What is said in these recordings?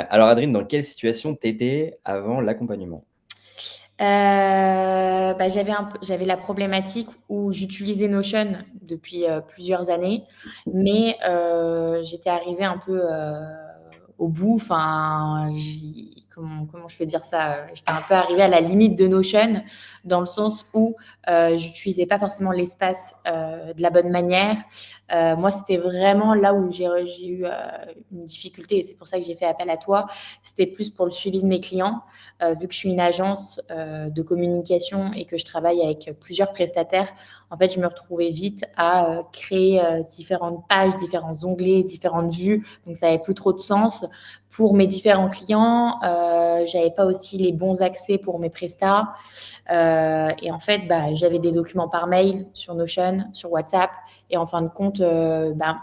Alors Adrine, dans quelle situation t'étais avant l'accompagnement? J'avais la problématique où j'utilisais Notion depuis plusieurs années, mais j'étais arrivée un peu au bout. Enfin, comment je peux dire ça? J'étais un peu arrivée à la limite de Notion, dans le sens où j'utilisais pas forcément l'espace de la bonne manière. Moi, c'était vraiment là où j'ai eu une difficulté, et c'est pour ça que j'ai fait appel à toi. C'était plus pour le suivi de mes clients. Vu que je suis une agence de communication et que je travaille avec plusieurs prestataires, en fait, je me retrouvais vite à créer différentes pages, différents onglets, différentes vues. Donc, ça n'avait plus trop de sens pour mes différents clients. J'avais pas aussi les bons accès pour mes prestats. Et en fait, j'avais des documents par mail sur Notion, sur WhatsApp. Et en fin de compte,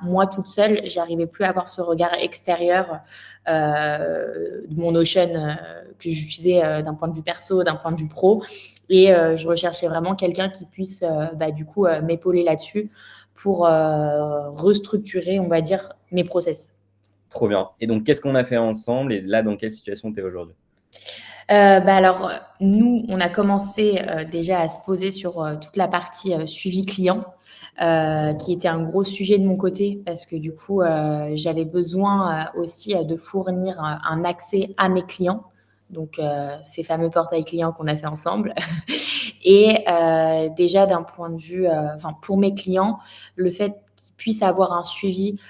moi toute seule, j'arrivais plus à avoir ce regard extérieur de mon Notion que j'utilisais d'un point de vue perso, d'un point de vue pro. Et je recherchais vraiment quelqu'un qui puisse m'épauler là-dessus pour restructurer, on va dire, mes process. Trop bien. Et donc, qu'est-ce qu'on a fait ensemble et là, dans quelle situation t'es aujourd'hui? Alors, nous, on a commencé déjà à se poser sur toute la partie suivi client, qui était un gros sujet de mon côté parce que du coup, j'avais besoin aussi de fournir un accès à mes clients, donc ces fameux portails clients qu'on a fait ensemble. Et déjà d'un point de vue, pour mes clients, le fait qu'ils puissent avoir un suivi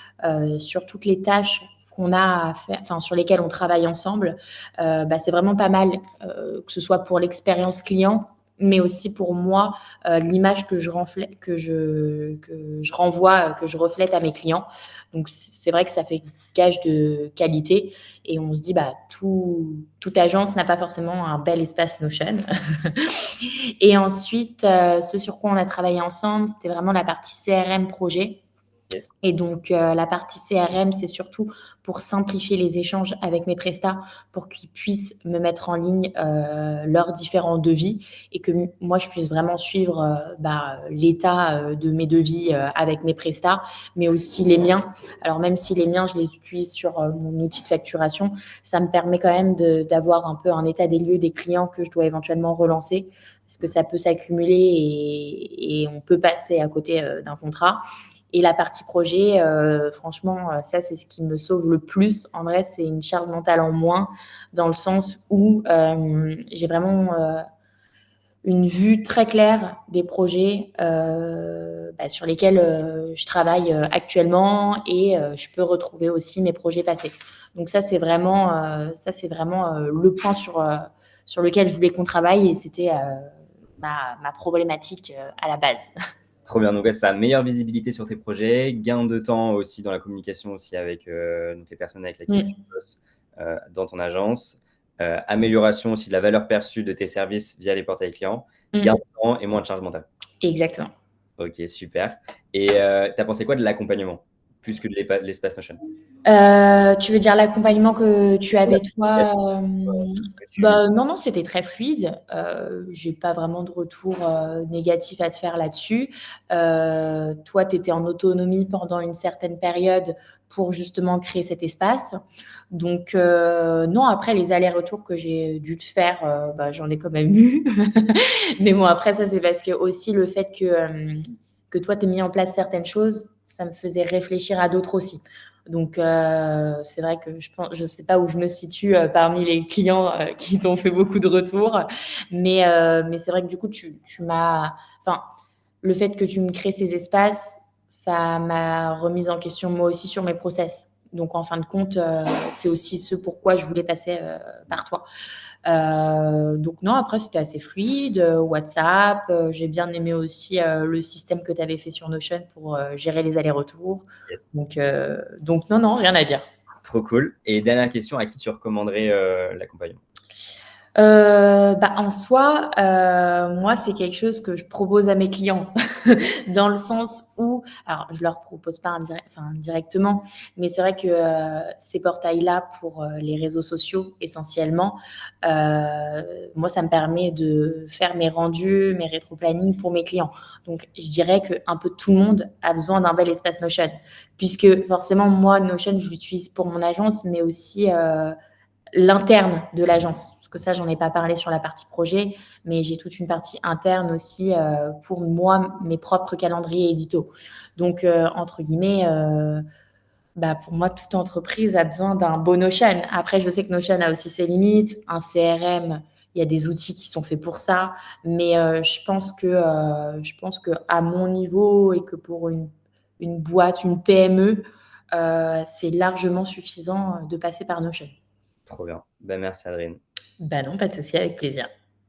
sur toutes les tâches qu'on a à faire, enfin sur lesquelles on travaille ensemble, c'est vraiment pas mal, que ce soit pour l'expérience client, mais aussi pour moi, l'image que je renvoie, que je reflète à mes clients. Donc c'est vrai que ça fait gage de qualité et on se dit toute agence n'a pas forcément un bel espace Notion. Et ensuite, ce sur quoi on a travaillé ensemble, c'était vraiment la partie CRM projet. Yes. Et donc, la partie CRM, c'est surtout pour simplifier les échanges avec mes prestats, pour qu'ils puissent me mettre en ligne leurs différents devis et que moi, je puisse vraiment suivre l'état de mes devis avec mes prestats, mais aussi les miens. Alors, même si les miens, je les utilise sur mon outil de facturation, ça me permet quand même d'avoir un peu un état des lieux des clients que je dois éventuellement relancer, parce que ça peut s'accumuler et on peut passer à côté d'un contrat. Et la partie projet, franchement, ça, c'est ce qui me sauve le plus. En vrai, c'est une charge mentale en moins, dans le sens où j'ai vraiment une vue très claire des projets sur lesquels je travaille actuellement, et je peux retrouver aussi mes projets passés. Donc ça, c'est vraiment le point sur lequel je voulais qu'on travaille, et c'était ma problématique à la base. Trop bien. Donc, ouais, ça, meilleure visibilité sur tes projets, gain de temps aussi dans la communication aussi avec donc les personnes avec lesquelles tu Mm. bosses dans ton agence. Amélioration aussi de la valeur perçue de tes services via les portails clients. Gain Mm. de temps et moins de charge mentale. Exactement. Ok, super. Et tu as pensé quoi de l'accompagnement plus que de l'espace Notion? Tu veux dire l'accompagnement que tu Ouais, avais toi? ce que tu vis. Non, non, c'était très fluide. J'ai pas vraiment de retour négatif à te faire là-dessus. Toi, tu étais en autonomie pendant une certaine période pour justement créer cet espace. Donc non, après les allers-retours que j'ai dû te faire, j'en ai quand même eu. Mais bon, après ça, c'est parce que aussi le fait que toi, tu mis en place certaines choses, ça me faisait réfléchir à d'autres aussi. Donc, c'est vrai que je sais pas où je me situe parmi les clients qui t'ont fait beaucoup de retours, mais c'est vrai que du coup, enfin, le fait que tu me crées ces espaces, ça m'a remise en question moi aussi sur mes process. Donc, en fin de compte, c'est aussi ce pourquoi je voulais passer par toi. Donc non, après c'était assez fluide, WhatsApp, j'ai bien aimé aussi le système que tu avais fait sur Notion pour gérer les allers-retours. Yes. Donc non, non, rien à dire. Trop cool. Et dernière question, à qui tu recommanderais l'accompagnement? En soi, moi, c'est quelque chose que je propose à mes clients, dans le sens où, alors je leur propose pas directement, mais c'est vrai que ces portails-là pour les réseaux sociaux essentiellement, moi, ça me permet de faire mes rendus, mes rétro-plannings pour mes clients. Donc, je dirais que un peu tout le monde a besoin d'un bel espace Notion, puisque forcément, moi, Notion, je l'utilise pour mon agence, mais aussi l'interne de l'agence. Parce que ça, j'en ai pas parlé sur la partie projet, mais j'ai toute une partie interne aussi pour moi, mes propres calendriers édito. Donc, entre guillemets, pour moi, toute entreprise a besoin d'un beau Notion. Après, je sais que Notion a aussi ses limites. Un CRM, il y a des outils qui sont faits pour ça. Mais je pense que à mon niveau et que pour une boîte, une PME, c'est largement suffisant de passer par Notion. Trop bien. Ben, merci Adrien. Bah non, pas de souci, avec plaisir.